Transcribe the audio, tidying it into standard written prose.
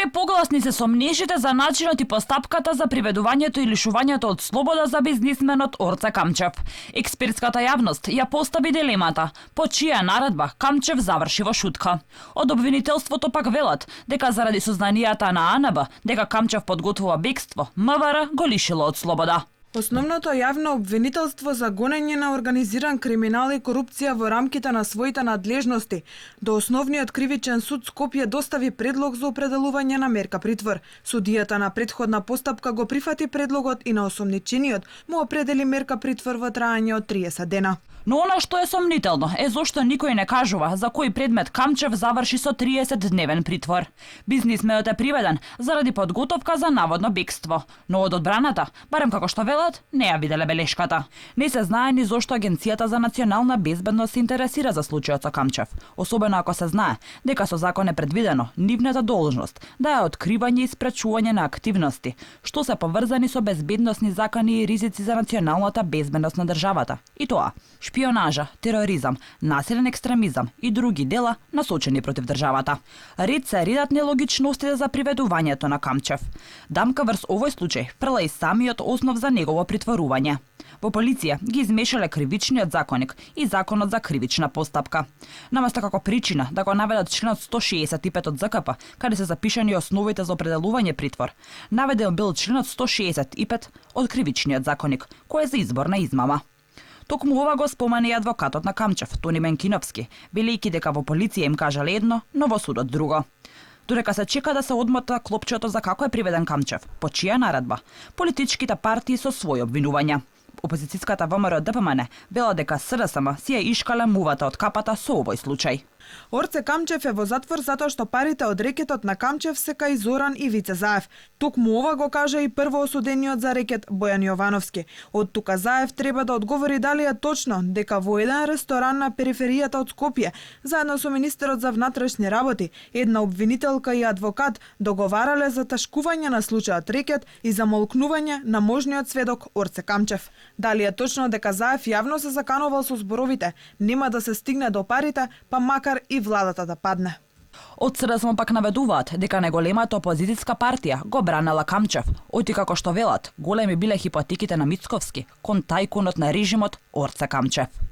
Се погласни се сомнежите за начинот и постапката за приведувањето и лишувањето од слобода за бизнисменот Орце Камчев. Експертската јавност ја постави дилемата, по чија наредба Камчев заврши во шутка. Од обвинителството пак велат дека заради сознанијата на АНБ дека Камчев подготвува бегство, МВР го лишило од слобода. Основното јавно обвинителство за гонење на организиран криминал и корупција во рамките на своите надлежности до Основниот кривичен суд Скопје достави предлог за определување на мерка притвор. Судијата на претходна постапка го прифати предлогот и на осомничениот му определи мерка притвор во траење од 30 дена. Но она што е сомнително е зошто никој не кажува за кој предмет Камчев заврши со 30-дневен притвор. Бизнисменот е приведен заради подготовка за наводно бегство, но од одбраната, барем како што велат, не ја виделе белешката. Не се знае ни зошто Агенцијата за национална безбедност се интересира за случајот со Камчев, особено ако се знае дека со закон е предвидено нивната должност да е откривање и спречување на активности што се поврзани со безбедносни закани и ризици за националната безбедност на државата. И тоа шпионажа, тероризам, насилен екстремизам и други дела насочени против државата. Ред се редат нелогичностите за приведувањето на Камчев. Дамка врз овој случај фрла и самиот основ за негово притворување. Во полиција ги измешале кривичниот законник и законот за кривична постапка. Наместо како причина да го наведат членот 165 од ЗКП, каде се запишани основите за определување притвор, наведен бил членот 165 од кривичниот законник, кој е за избор на измама. Токму ова го спомена и адвокатот на Камчев, Тони Менкиновски, велејќи дека во полиција им кажале едно, но во судот друго. Додека се чека да се одмота клопчето за како е приведен Камчев, по чија наредба, политичките партии со своји обвинувања. Опозицијската ВМРО ДПМН вела дека СДСМ си ја ишкале мувата од капата со овој случај. Орце Камчев е во затвор затоа што парите од рекетот на Камчев се кај Зоран Ивица Заев. Токму ова го кажа и прво осудениот за рекет Бојан Јовановски. Од тука Заев треба да одговори дали е точно дека во еден ресторан на периферијата од Скопје, заедно со министерот за внатрешни работи, една обвинителка и адвокат договарале за ташкување на случајот рекет и за молкнување на можниот сведок Орце Камчев. Дали е точно дека Заев јавно се заканувал со зборовите нема да се стигне до парите, па макар и владата да падне. Од СДСМ пак наведуваат дека најголемата опозицијска партија го бранела Камчев, оти како што велат, големи биле хипотеките на Мицковски кон тајкунот на режимот Орце Камчев.